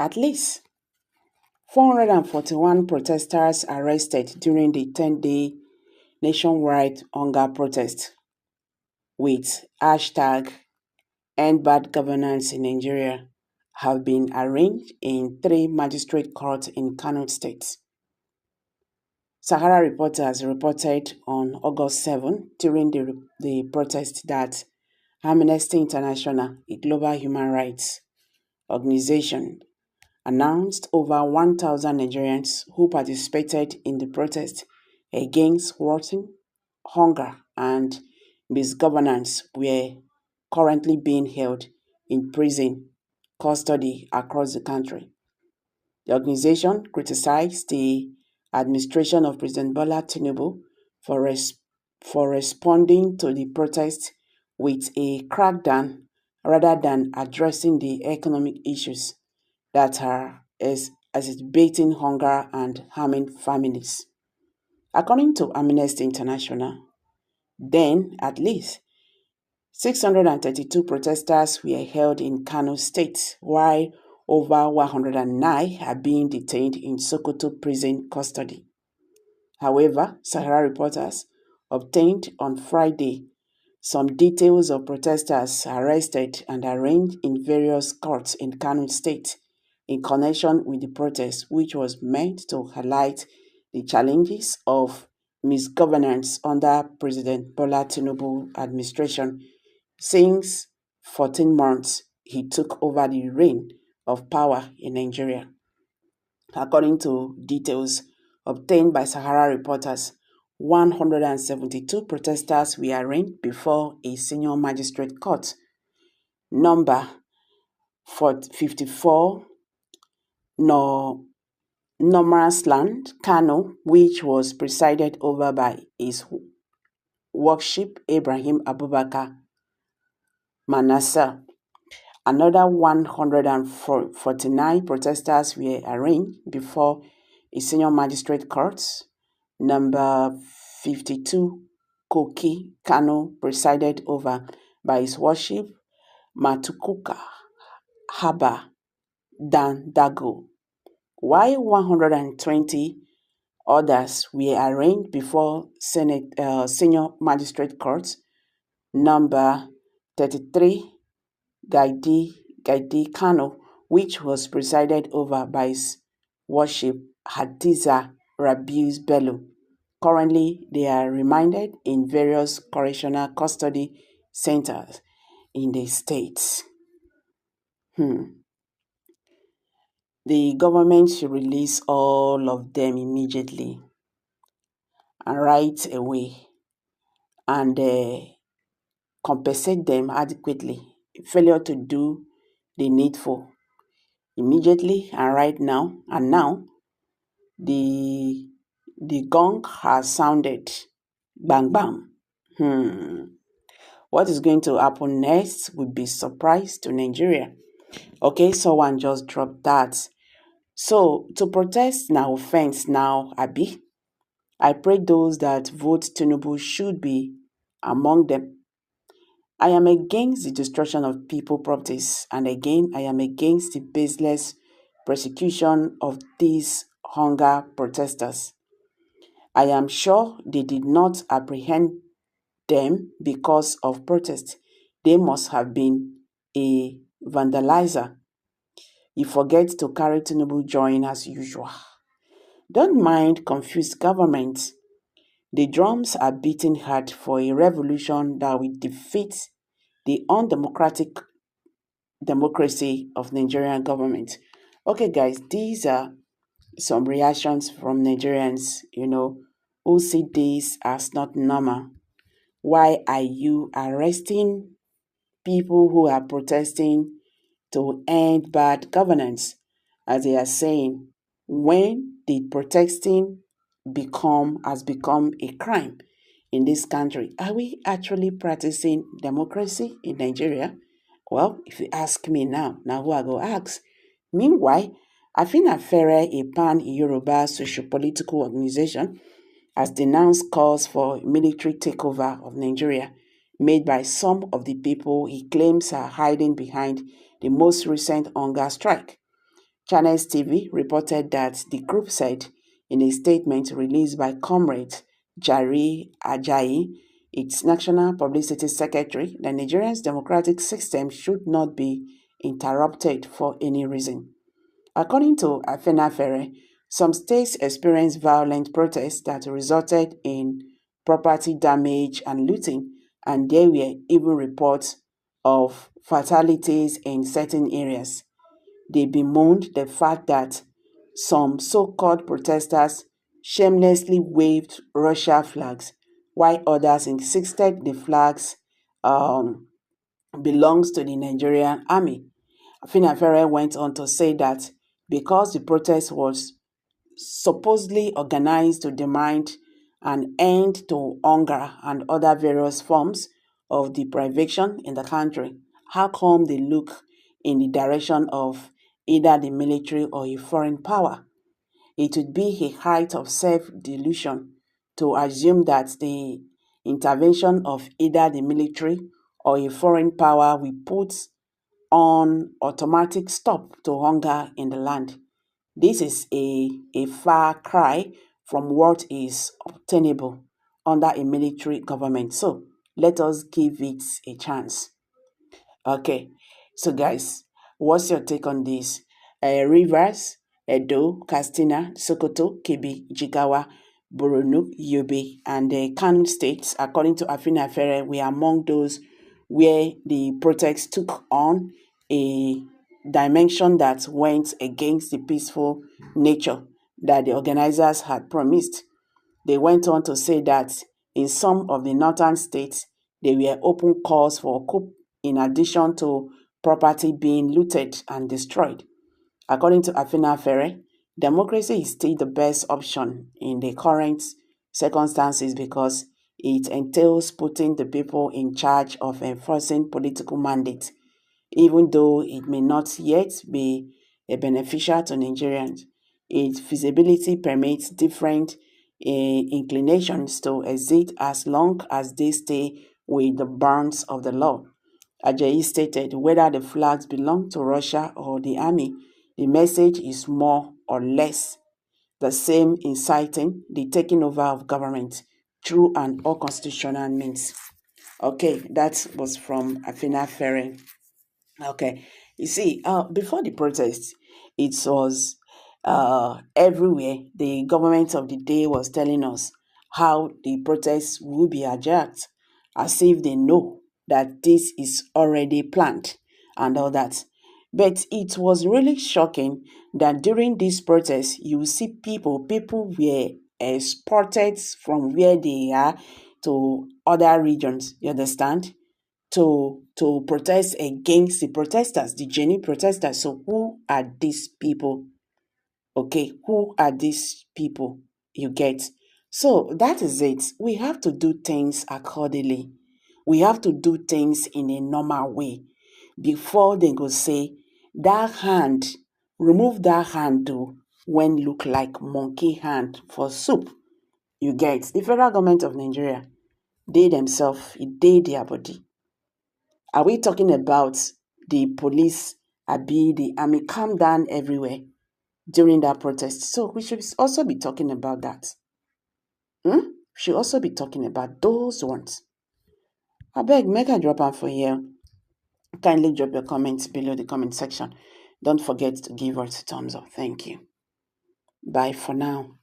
At least 441 protesters arrested during the 10-day nationwide hunger protest with hashtag End Bad Governance in Nigeria have been arraigned in 3 magistrate courts in Kano State. Sahara Reporters reported on August 7 during the protest that Amnesty International, a global human rights organization, announced over 1,000 Nigerians who participated in the protest against worsening hunger and misgovernance were currently being held in prison custody across the country. The organization criticized the administration of President Bola Tinubu for responding to the protest with a crackdown rather than addressing the economic issues that are exacerbating hunger and harming families. According to Amnesty International, then at least 632 protesters were held in Kano State, while over 109 are being detained in Sokoto prison custody. However, Sahara Reporters obtained on Friday some details of protesters arrested and arraigned in various courts in Kano State in connection with the protest, which was meant to highlight the challenges of misgovernance under President Bola Tinubu administration since 14 months he took over the reign of power in Nigeria. According to details obtained by Sahara Reporters, 172 protesters were arraigned before a senior magistrate court, number 54 Normansland, Kano, which was presided over by His Worship Ibrahim Abubakar Manasseh. Another 149 protesters were arraigned before a senior magistrate court, number 52 Koki, Kano, presided over by His Worship Matukuka Haba Dandago, while 120 others were arraigned before senior magistrate court, number 33 Gaidi Kano, which was presided over by His Worship Hadiza Rabius Bello. Currently, they are remanded in various correctional custody centers in the states. The government should release all of them immediately and right away and compensate them adequately. Failure to do the needful immediately and right now. And now, the gong has sounded. Bang, bang. What is going to happen next will be surprise to Nigeria. Okay, someone just dropped that. So, to protest now offense now, Abi. I pray those that vote Tinubu should be among them. I am against the destruction of people properties, and again, I am against the baseless persecution of these hunger protesters. I am sure they did not apprehend them because of protest. They must have been a vandalizer. You forget to carry Tinubu join as usual. Don't mind confused government. The drums are beating hard for a revolution that will defeat the undemocratic democracy of Nigerian government. Okay, guys, these are some reactions from Nigerians, who see this as not normal. Why are you arresting people who are protesting to end bad governance, as they are saying, when the protesting has become a crime in this country? Are we actually practicing democracy in Nigeria? Well, if you ask me now who I go ask? Meanwhile, Afina Fere, a pan-Yoruba socio-political organization, has denounced calls for military takeover of Nigeria made by some of the people he claims are hiding behind the most recent hunger strike. Channels TV reported that the group said in a statement released by Comrade Jari Ajayi, its national publicity secretary, the Nigerian democratic system should not be interrupted for any reason. According to Afenafere, some states experienced violent protests that resulted in property damage and looting, and there were even reports of fatalities in certain areas. They bemoaned the fact that some so-called protesters shamelessly waved Russia flags, while others insisted the flags um, belongs to the Nigerian army. Finafere went on to say that because the protest was supposedly organized to demand an end to hunger and other various forms of deprivation in the country, how come they look in the direction of either the military or a foreign power? It would be a height of self-delusion to assume that the intervention of either the military or a foreign power will put on automatic stop to hunger in the land. This is a far cry from what is obtainable under a military government. So let us give it a chance. Okay, so guys, what's your take on this? Rivers, Edo, Katsina, Sokoto, Kebbi, Jigawa, Borno, Yobe, and the Kano states, according to Afina Fere, were among those where the protests took on a dimension that went against the peaceful nature that the organizers had promised. They went on to say that in some of the northern states, there were open calls for coup in addition to property being looted and destroyed. According to Afina Ferre, democracy is still the best option in the current circumstances because it entails putting the people in charge of enforcing political mandates, even though it may not yet be a beneficial to Nigerians. Its feasibility permits different inclinations to exit as long as they stay with the bounds of the law. Ajayi stated whether the flags belong to Russia or the army, the message is more or less the same, inciting the taking over of government through an unconstitutional means. Okay, that was from Afina Ferry. Okay, you see, before the protest, it was everywhere. The government of the day was telling us how the protests will be hijacked, as if they know that this is already planned and all that. But it was really shocking that during this protest, you see people were exported from where they are to other regions. You understand? To protest against the protesters, the genuine protesters. So who are these people? Okay, who are these people? You get? So that is it. We have to do things accordingly. We have to do things in a normal way before they go say that hand, remove that hand though when look like monkey hand for soup. You get? The federal government of Nigeria, they themselves, they their body. Are we talking about the police, Abi, the army calm down everywhere during that protest? So we should also be talking about that. We should also be talking about those ones. I beg, make a drop out for here. Kindly drop your comments below the comment section. Don't forget to give us a thumbs up. Thank you. Bye for now.